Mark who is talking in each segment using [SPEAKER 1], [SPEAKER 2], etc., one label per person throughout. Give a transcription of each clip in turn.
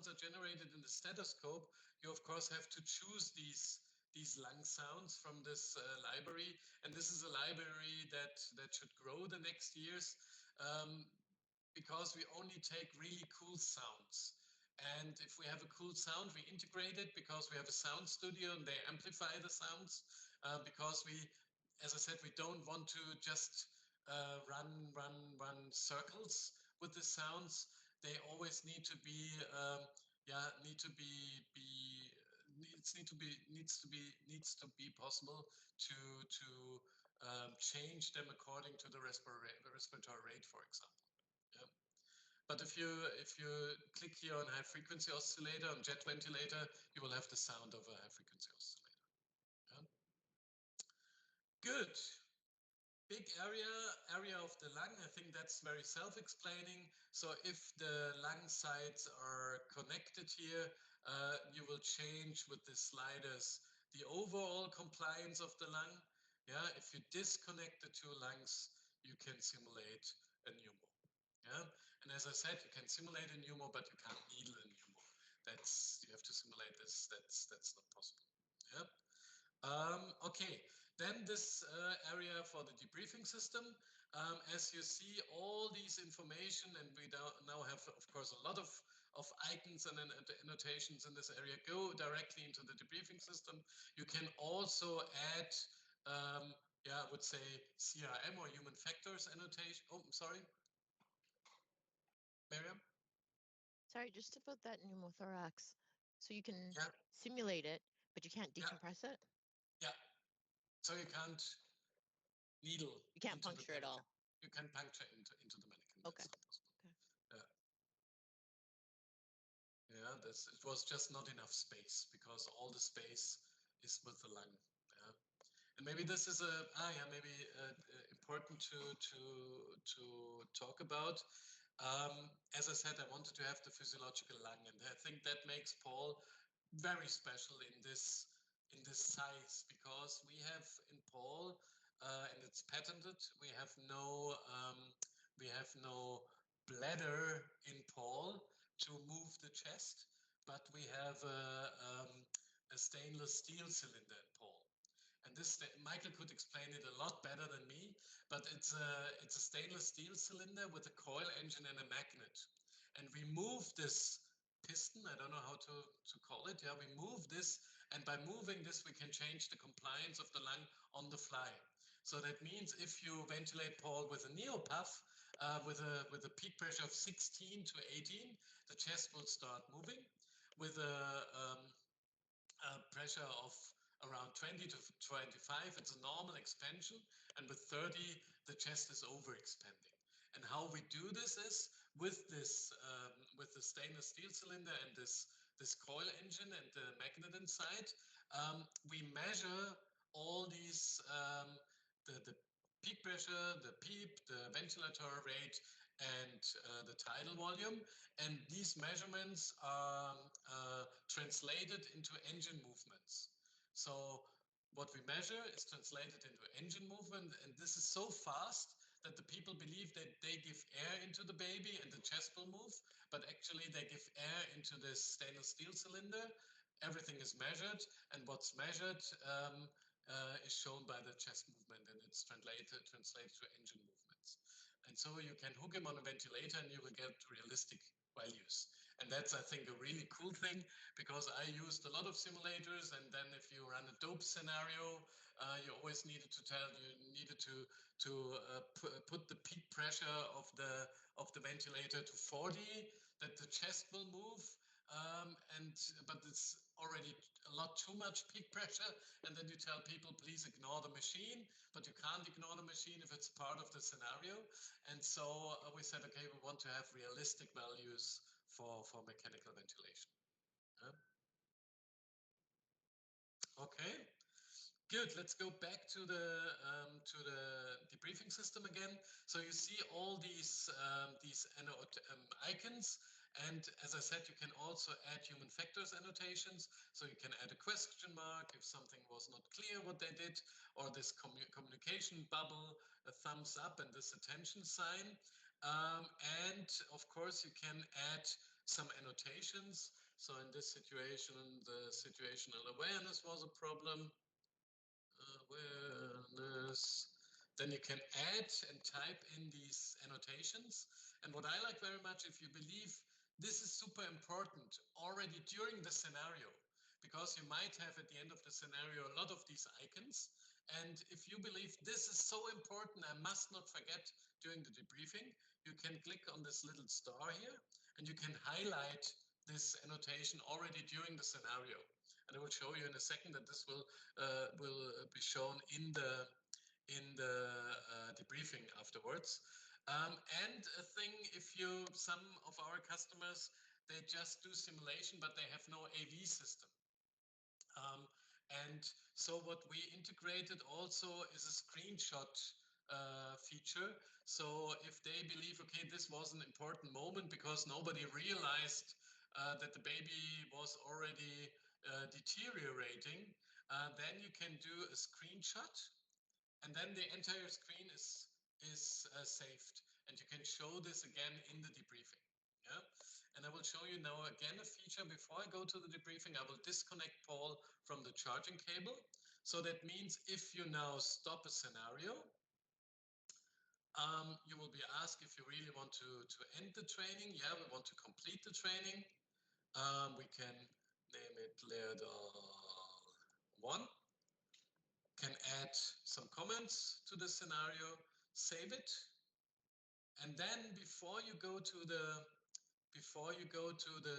[SPEAKER 1] sounds are generated in the stethoscope, you of course have to choose these lung sounds from this library, and this is a library that should grow the next years, because we only take really cool sounds. And if we have a cool sound, we integrate it because we have a sound studio and they amplify the sounds, because we, as I said, we don't want to just run circles with the sounds. They always need to be, needs to be possible to change them according to the respiratory rate, for example. Yeah. But if you click here on high frequency oscillator, on jet ventilator, you will have the sound of a high frequency oscillator. Yeah. Good. Big area of the lung. I think that's very self-explaining. So if the lung sides are connected here, you will change with the sliders the overall compliance of the lung. Yeah, if you disconnect the two lungs, you can simulate a pneumo. Yeah, and as I said, you can simulate a pneumo, but you can't needle a pneumo. You have to simulate this. That's not possible. Yeah. Okay, then this area for the debriefing system. As you see, all these information, and we now have, of course, a lot of icons and annotations in this area go directly into the debriefing system. You can also add, yeah, I would say CRM or human factors annotation. Oh, sorry. Miriam?
[SPEAKER 2] Sorry, just about that pneumothorax. So you can
[SPEAKER 1] Yeah.
[SPEAKER 2] simulate it, but you can't decompress it?
[SPEAKER 1] Yeah. So you can't needle.
[SPEAKER 2] You can't puncture at all.
[SPEAKER 1] You can puncture into the mannequin.
[SPEAKER 2] Okay.
[SPEAKER 1] That's not possible. Okay. Yeah. It was just not enough space, because all the space is with the lung. Yeah. And maybe this is important to talk about. As I said, I wanted to have the physiological lung, and I think that makes Paul very special in this size, because we have in Paul, and it's patented, we have no bladder in Paul to move the chest, but we have a stainless steel cylinder in Paul. And this, Michael could explain it a lot better than me, but it's a stainless steel cylinder with a coil engine and a magnet. And we move this piston, I don't know how to call it. Yeah, we move this, and by moving this, we can change the compliance of the lung on the fly. So that means if you ventilate Paul with a neopuff, with a peak pressure of 16 to 18, the chest will start moving. With a pressure of around 20 to 25, it's a normal expansion, and with 30, the chest is overexpanding. And how we do this is with the stainless steel cylinder and this coil engine and the magnet inside. We measure all these, the peak pressure, the PEEP, the ventilatory rate, and the tidal volume. And these measurements are translated into engine movements. So what we measure is translated into engine movement, and this is so fast that the people believe that they give air into the baby and the chest will move, but actually they give air into this stainless steel cylinder. Everything is measured, and what's measured is shown by the chest movement, and it's translated to engine movements. And so you can hook him on a ventilator and you will get realistic values. And that's, I think, a really cool thing, because I used a lot of simulators, and then if you run a dope scenario, you always needed to put the peak pressure of the ventilator to 40, that the chest will move. But it's already a lot too much peak pressure, and then you tell people, please ignore the machine, but you can't ignore the machine if it's part of the scenario. And so we said, okay, we want to have realistic values for mechanical ventilation. Okay, good. Let's go back to the debriefing system again. So you see all these icons. And as I said, you can also add human factors annotations. So you can add a question mark if something was not clear what they did, or this communication bubble, a thumbs up, and this attention sign. And of course, you can add some annotations. So in this situation, the situational awareness was a problem. Awareness. Then you can add and type in these annotations. And what I like very much, if you believe this is super important already during the scenario, because you might have at the end of the scenario a lot of these icons. And if you believe this is so important, I must not forget during the debriefing, you can click on this little star here and you can highlight this annotation already during the scenario. And I will show you in a second that this will be shown in the debriefing afterwards. And a thing, if you, some of our customers, they just do simulation, but they have no AV system. And so what we integrated also is a screenshot feature. So if they believe, okay, this was an important moment because nobody realized that the baby was already deteriorating, then you can do a screenshot, and then the entire screen is saved, and you can show this again in the debriefing. Yeah, and I will show you now again a feature. Before I go to the debriefing, I will disconnect Paul from the charging cable. So that means if you now stop a scenario, you will be asked if you really want to end the training. Yeah, we want to complete the training. We can name it Leerdal 1. Can add some comments to the scenario, save it, and then before you go to the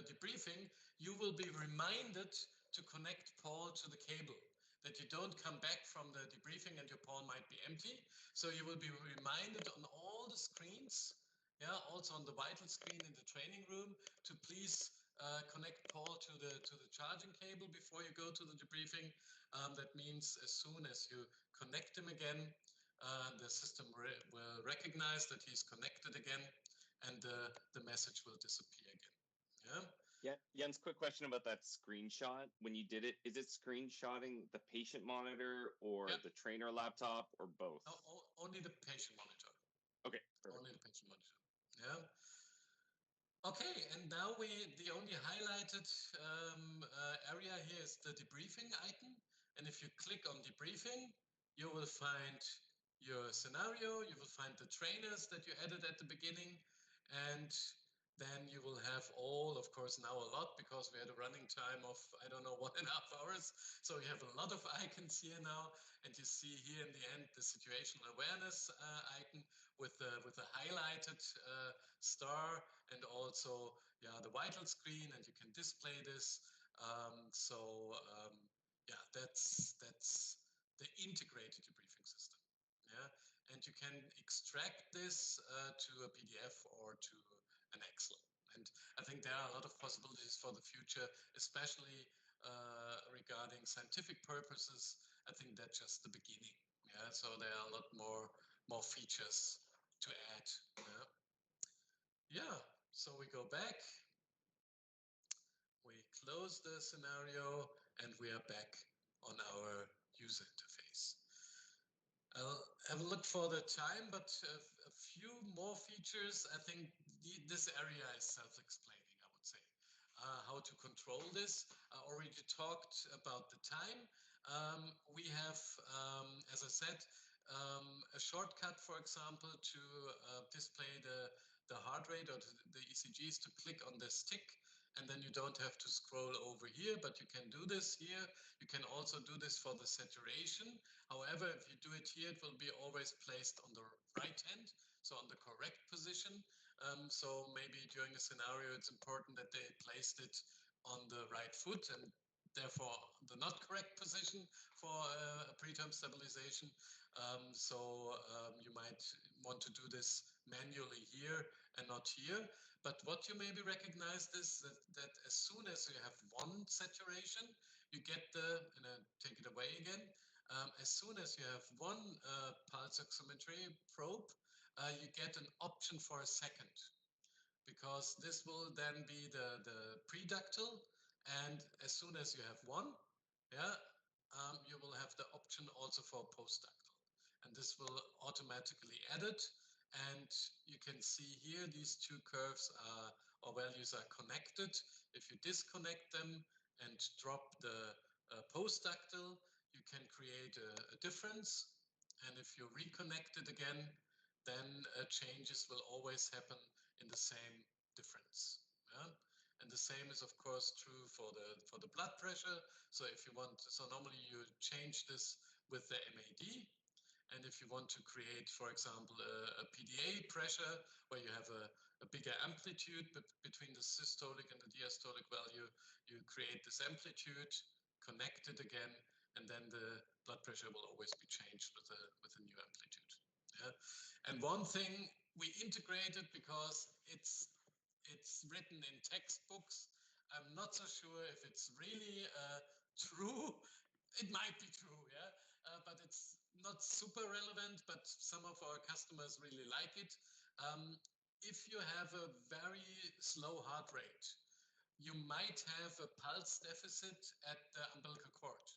[SPEAKER 1] debriefing, you will be reminded to connect Paul to the cable. That you don't come back from the debriefing and your Paul might be empty. So you will be reminded on all the screens, yeah, also on the vital screen in the training room, to please connect Paul to the charging cable before you go to the debriefing. That means as soon as you connect him again, the system will recognize that he's connected again, and the message will disappear again. Yeah.
[SPEAKER 3] Yeah, Jens, quick question about that screenshot. When you did it, is it screenshotting the patient monitor or the trainer laptop or both?
[SPEAKER 1] No, only the patient monitor.
[SPEAKER 3] Okay, perfect.
[SPEAKER 1] Only the patient monitor. Yeah. Okay, and now the only highlighted area here is the debriefing icon. And if you click on debriefing, you will find your scenario, you will find the trainers that you added at the beginning, and then you will have all, of course, now a lot, because we had a running time of, I don't know, 1.5 hours. So you have a lot of icons here now, and you see here in the end the situational awareness icon with the highlighted star, and also the vital screen, and you can display this. Yeah, that's the integrated debriefing system. Yeah, and you can extract this to a PDF or to an Excel. And I think there are a lot of possibilities for the future, especially regarding scientific purposes. I think that's just the beginning. Yeah, so there are a lot more features to add. Yeah, so we go back, we close the scenario, and we are back on our user interface. I'll have a look for the time, but a few more features. I think this area is self-explaining, I would say. How to control this. I already talked about the time. We have, as I said, a shortcut, for example, to display the heart rate or the ECGs, to click on the stick, and then you don't have to scroll over here, but you can do this here. You can also do this for the saturation. However, if you do it here, it will be always placed on the right hand, so on the correct position. So maybe during a scenario, it's important that they placed it on the right foot, and therefore the not correct position for a preterm stabilization. You might want to do this manually here and not here. But what you maybe recognize is that as soon as you have one saturation, you get and I take it away again, as soon as you have one pulse oximetry probe, you get an option for a second, because this will then be the preductal, and as soon as you have one, you will have the option also for postductal, and this will automatically add it. And you can see here these two curves are or values are connected. If you disconnect them and drop the postductal, you can create a difference. And if you reconnect it again, then changes will always happen in the same difference. Yeah? And the same is of course true for the blood pressure. So if you want, so normally you change this with the MAD. And if you want to create, for example, a PDA pressure where you have a bigger amplitude between the systolic and the diastolic value, you create this amplitude, connect it again, and then the blood pressure will always be changed with a new amplitude. Yeah? And one thing we integrated because it's written in textbooks. I'm not so sure if it's really true. It might be true, yeah, but it's not super relevant, but some of our customers really like it. If you have a very slow heart rate, you might have a pulse deficit at the umbilical cord.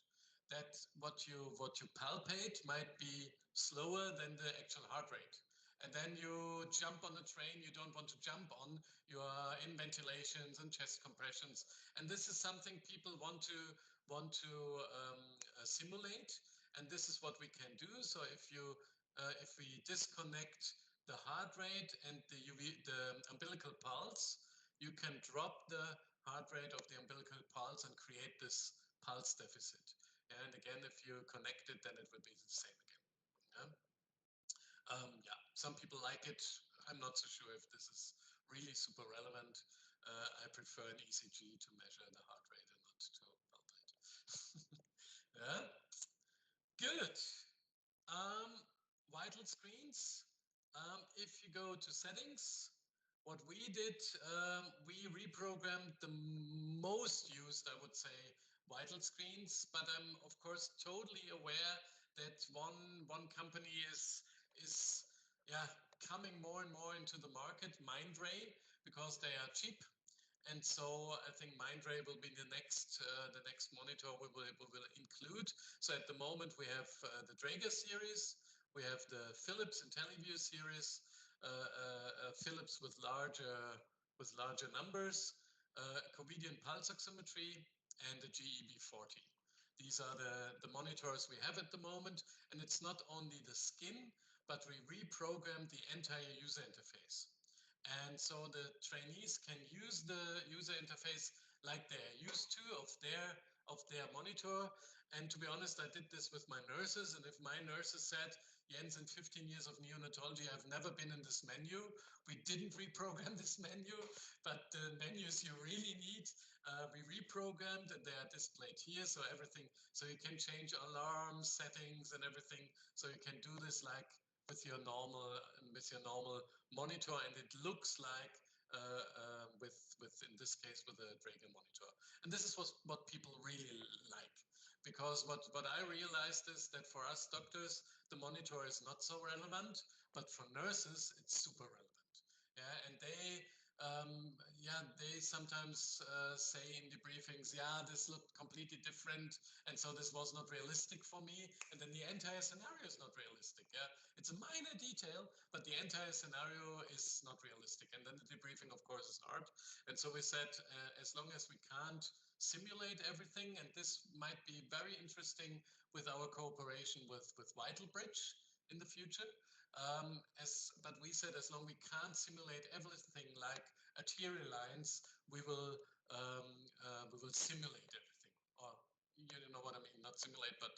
[SPEAKER 1] That what you palpate might be slower than the actual heart rate. And then you jump on a train you don't want to jump on. You are in ventilations and chest compressions, and this is something people want to simulate. And this is what we can do. So if we disconnect the heart rate and the umbilical pulse, you can drop the heart rate of the umbilical pulse and create this pulse deficit. And again, if you connect it, then it will be the same again. Yeah? Yeah, some people like it. I'm not so sure if this is really super relevant. I prefer an ECG to measure the heart rate and not to palpate. Yeah, good. Vital screens. If you go to settings, what we did, we reprogrammed the most used, I would say, vital screens. But I'm of course totally aware that one company is yeah, coming more and more into the market, Mindray, because they are cheap. And so I think Mindray will be the next monitor we will include. So at the moment we have the Draeger series, we have the Philips IntelliVue series, Philips with larger numbers, Covidien pulse oximetry, and the GEB40. These are the monitors we have at the moment, and it's not only the skin, but we reprogrammed the entire user interface. And so the trainees can use the user interface like they're used to of their monitor. And to be honest, I did this with my nurses. And if my nurses said, Jens, in 15 years of neonatology, I've never been in this menu. We didn't reprogram this menu, but the menus you really need, we reprogrammed, and they are displayed here. So everything, so you can change alarm settings and everything. So you can do this like with your normal monitor, and it looks like with in this case with a Draeger monitor. And this is what people really like, because what I realized is that for us doctors, the monitor is not so relevant, but for nurses, it's super relevant. Yeah, and they sometimes say in debriefings, yeah, this looked completely different, and so this was not realistic for me. And then the entire scenario is not realistic. Yeah, it's a minor detail, but the entire scenario is not realistic. And then the debriefing, of course, is hard. And so we said, as long as we can't simulate everything, and this might be very interesting with our cooperation with Vital Bridge in the future. But we said, as long as we can't simulate everything like arterial lines, we will simulate everything. Or you know what I mean? Not simulate, but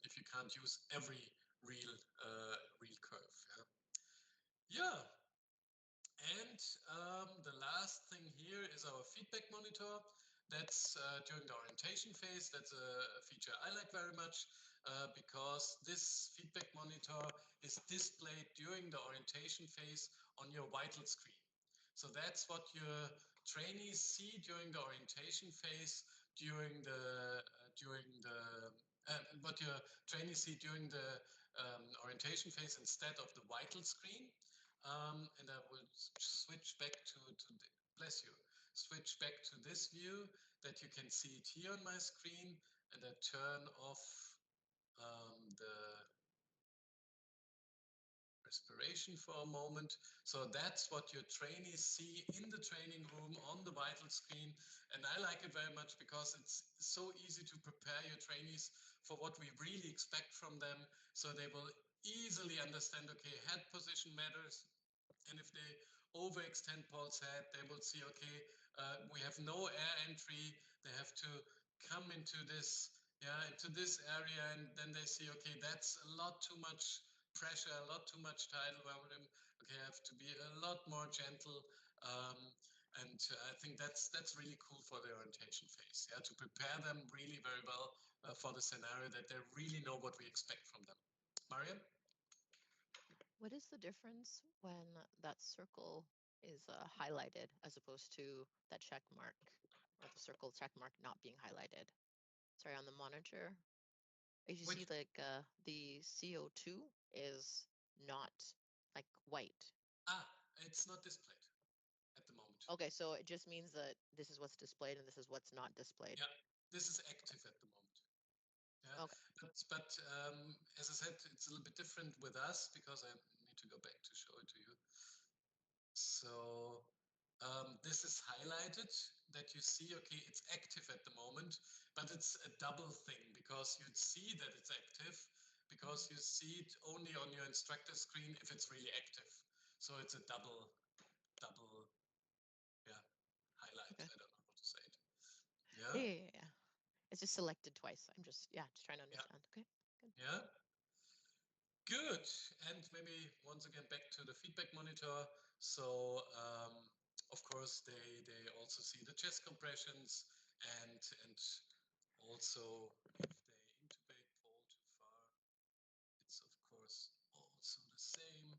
[SPEAKER 1] if you can't use every real curve. Yeah. And the last thing here is our feedback monitor. That's during the orientation phase. That's a feature I like very much because this feedback monitor is displayed during the orientation phase on your vital screen. So that's what your trainees see during the orientation phase, what your trainees see during the orientation phase instead of the vital screen. And I will switch back to bless you. Switch back to this view that you can see it here on my screen, and I turn off respiration for a moment. So that's what your trainees see in the training room on the vital screen. And I like it very much because it's so easy to prepare your trainees for what we really expect from them. So they will easily understand, okay, head position matters. And if they overextend Paul's head, they will see, okay, we have no air entry. They have to come into this, into this area, and then they see, okay, that's a lot too much pressure, a lot too much tidal volume. Okay, I have to be a lot more gentle. And I think that's really cool for the orientation phase, to prepare them really very well for the scenario, that they really know what we expect from them. Mariam?
[SPEAKER 2] What is the difference when that circle is highlighted as opposed to that check mark or the circle check mark not being highlighted? Sorry, on the monitor, if you see like the CO2 is not like white.
[SPEAKER 1] It's not displayed at the moment.
[SPEAKER 2] Okay, so it just means that this is what's displayed and this is what's not displayed.
[SPEAKER 1] Yeah, this is active at the moment. Yeah.
[SPEAKER 2] Okay.
[SPEAKER 1] But as I said, it's a little bit different with us because I need to go back to show it to you. So this is highlighted that you see, okay, it's active at the moment, but it's a double thing because you'd see that it's active because you see it only on your instructor screen if it's really active. So it's a double highlight.
[SPEAKER 2] Okay.
[SPEAKER 1] I don't know how to say it.
[SPEAKER 2] Yeah. It's just selected twice. I'm just trying to understand. Okay. Good.
[SPEAKER 1] Yeah. Good. And maybe once again back to the feedback monitor. So of course they also see the chest compressions and also if they intubate Paul too far, it's of course also the same.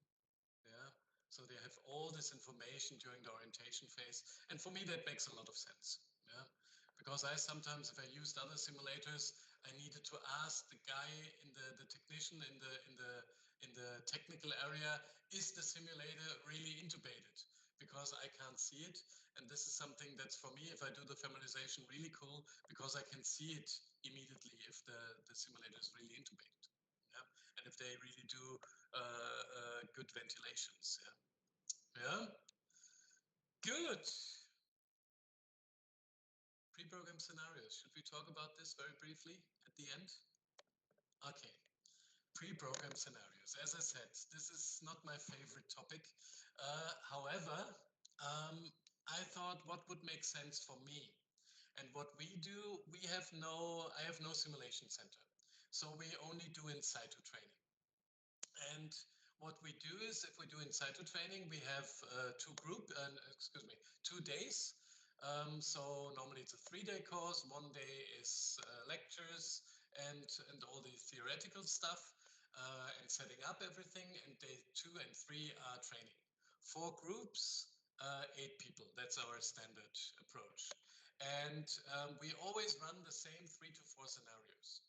[SPEAKER 1] Yeah. So they have all this information during the orientation phase. And for me that makes a lot of sense. Yeah. Because I sometimes, if I used other simulators, I needed to ask the guy in the technician in the technical area, is the simulator really intubated? Because I can't see it. And this is something that's for me, if I do the familiarization, really cool because I can see it immediately if the simulator is really intubated. Yeah? And if they really do good ventilations. Yeah. Good. Pre-programmed scenarios. Should we talk about this very briefly at the end? Okay. Pre-programmed scenarios. As I said, this is not my favorite topic. However, I thought what would make sense for me. And what we do, I have no simulation center. So we only do in situ training. And what we do is, if we do in situ training, we have 2 days. So normally it's a 3-day course. 1 day is lectures and all the theoretical stuff and setting up everything. And day 2 and 3 are training. 4 groups, 8 people. That's our standard approach. And we always run the same 3 to 4 scenarios.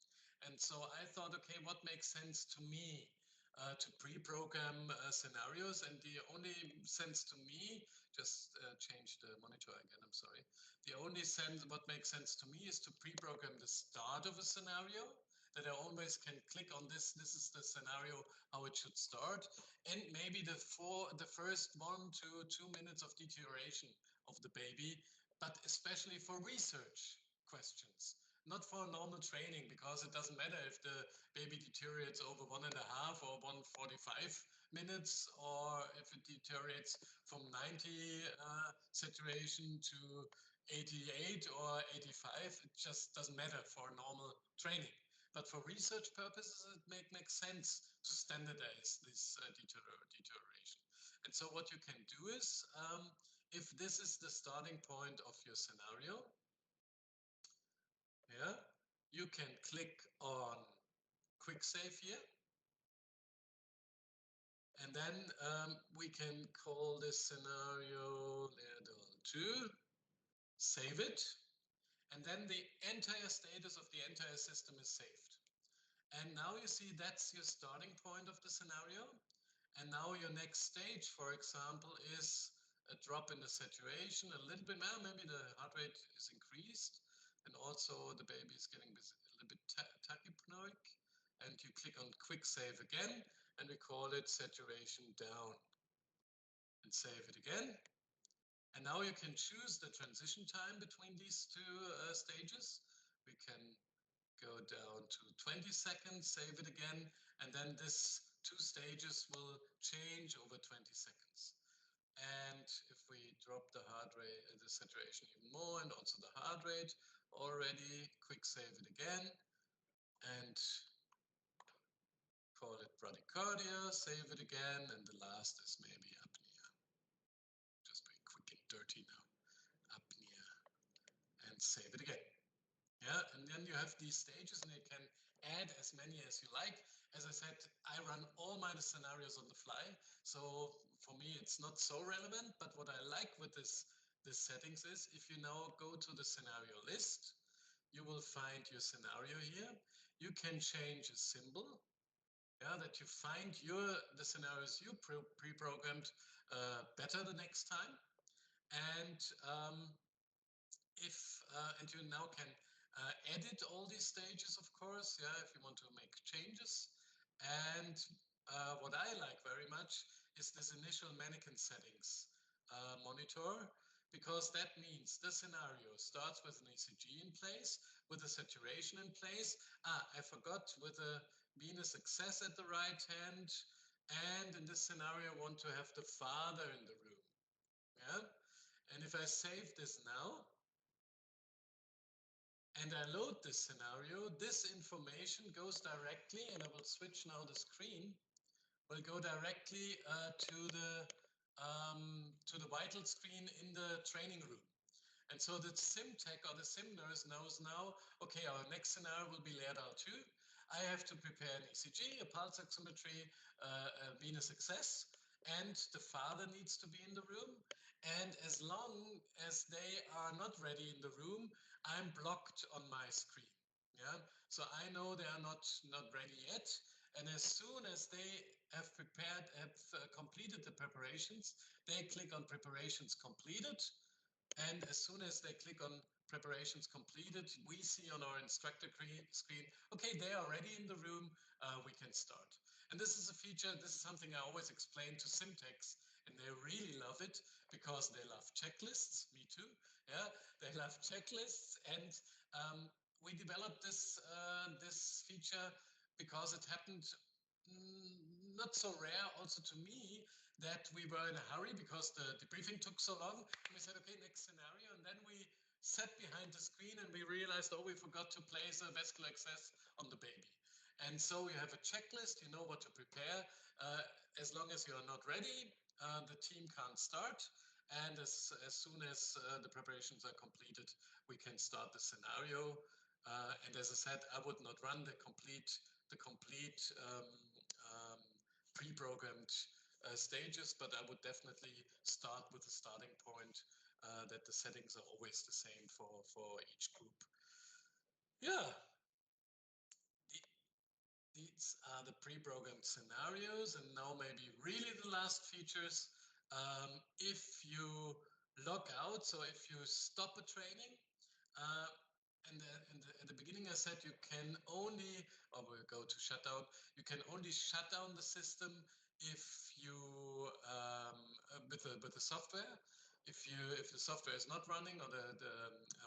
[SPEAKER 1] And so I thought, okay, what makes sense to me? To pre-program scenarios, and the only sense to me, just change the monitor again, I'm sorry. The only sense, what makes sense to me is to pre-program the start of a scenario, that I always can click on this is the scenario, how it should start, and maybe the first 1 to 2 minutes of deterioration of the baby, but especially for research questions. Not for normal training, because it doesn't matter if the baby deteriorates over 1.5 or 1:45 minutes, or if it deteriorates from 90 saturation to 88 or 85. It just doesn't matter for normal training. But for research purposes, it makes sense to standardize this deterioration. And so what you can do is, if this is the starting point of your scenario, you can click on quick save here. And then we can call this scenario level 2, save it. And then the entire status of the entire system is saved. And now you see that's your starting point of the scenario. And now your next stage, for example, is a drop in the saturation, a little bit, maybe the heart rate is increased. And also the baby is getting a little bit tachypnoic. And you click on quick save again. and we call it saturation down. And save it again. And now you can choose the transition time between these two stages. We can go down to 20 seconds, save it again, and then this 2 stages will change over 20 seconds. And if we drop the heart rate, the saturation even more, and also the heart rate already, quick save it again, and call it bradycardia, save it again, and the last is maybe apnea. Just very quick and dirty now. Apnea, and save it again. Yeah, and then you have these stages, and you can add as many as you like. As I said, I run all my scenarios on the fly, so for me it's not so relevant. But what I like with this settings is, if you now go to the scenario list, you will find your scenario here. You can change a symbol, yeah, that you find the scenarios you pre-programmed better the next time, and and you now can edit all these stages, of course, yeah, if you want to make changes. And what I like very much is this initial mannequin settings monitor, because that means the scenario starts with an ECG in place, with a saturation in place. I forgot, with a venous access at the right hand, and in this scenario I want to have the father in the room. Yeah, and if I save this now, and I load this scenario, this information goes directly, and I will switch now the screen, will go directly to the vital screen in the training room. And so the sim tech or the sim nurse knows now, okay, our next scenario will be Leerdal 2. I have to prepare an ECG, a pulse oximetry, a venous access, and the father needs to be in the room. And as long as they are not ready in the room, I'm blocked on my screen. Yeah, so I know they are not ready yet. And as soon as they have completed the preparations, they click on preparations completed. And as soon as they click on preparations completed, we see on our instructor screen, okay, they are ready in the room, we can start. And this is a feature, this is something I always explain to Simtex, and they really love it because they love checklists, me too, yeah, they love checklists. And we developed this feature because it happened not so rare also to me, that we were in a hurry because the debriefing took so long. And we said, okay, next scenario. And then we sat behind the screen and we realized, oh, we forgot to place a vascular access on the baby. And so you have a checklist, you know what to prepare. As long as you are not ready, the team can't start. And as soon as the preparations are completed, we can start the scenario. And as I said, I would not run the complete pre-programmed stages, but I would definitely start with the starting point that the settings are always the same for each group. Yeah, these are the pre-programmed scenarios, and now maybe really the last features. If you log out, so if you stop a training, at the beginning I said you can only, or we'll go to shutdown, you can only shut down the system if you with the software. If the software is not running, or the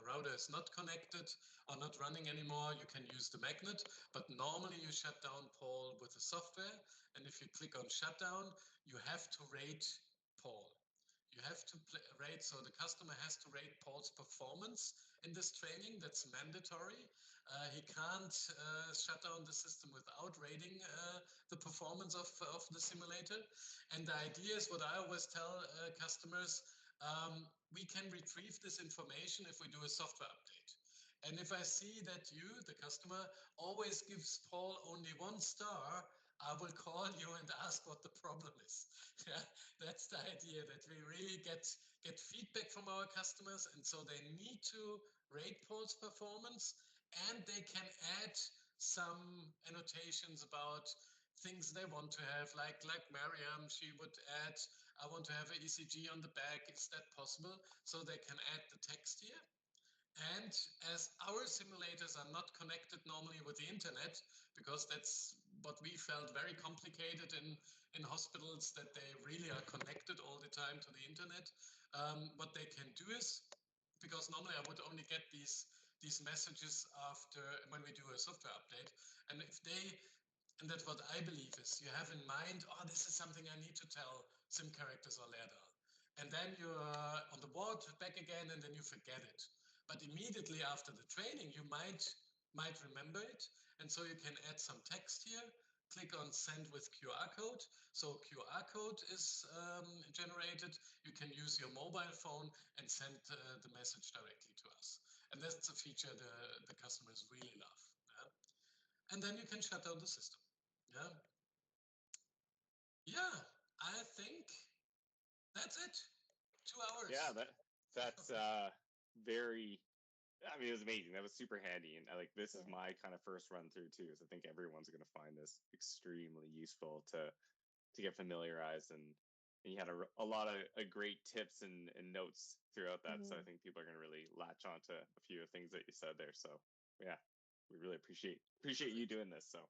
[SPEAKER 1] router is not connected or not running anymore, you can use the magnet. But normally you shut down Paul with the software. And if you click on shutdown, you have to rate Paul. You have to rate, so the customer has to rate Paul's performance in this training. That's mandatory. He can't shut down the system without rating the performance of the simulator. And the idea is, what I always tell customers, we can retrieve this information if we do a software update. And if I see that you, the customer, always gives Paul only 1 star, I will call you and ask what the problem is. Yeah, that's the idea, that we really get feedback from our customers, and so they need to rate Paul's performance, and they can add some annotations about things they want to have, like Mariam, she would add, I want to have an ECG on the back, is that possible? So they can add the text here. And as our simulators are not connected normally with the internet, because that's what we felt very complicated in hospitals, that they really are connected all the time to the internet. What they can do is, because normally I would only get these messages after when we do a software update, and if they, and that's what I believe is, you have in mind, oh, this is something I need to tell sim characters or Leerdal. And then you're on the board back again, and then you forget it. But immediately after the training, you might remember it. And so you can add some text here, click on send with QR code. So QR code is generated. You can use your mobile phone and send the message directly to us. And that's a feature the customers really love. Yeah? And then you can shut down the system. Yeah. Yeah, I think that's it. 2 hours.
[SPEAKER 3] Yeah, that's very. I mean, it was amazing. That was super handy, and this is my kind of first run through too. So I think everyone's going to find this extremely useful to get familiarized, and you had a lot of great tips and notes throughout that. So I think people are going to really latch onto a few of the things that you said there. So yeah, we really appreciate you doing this. So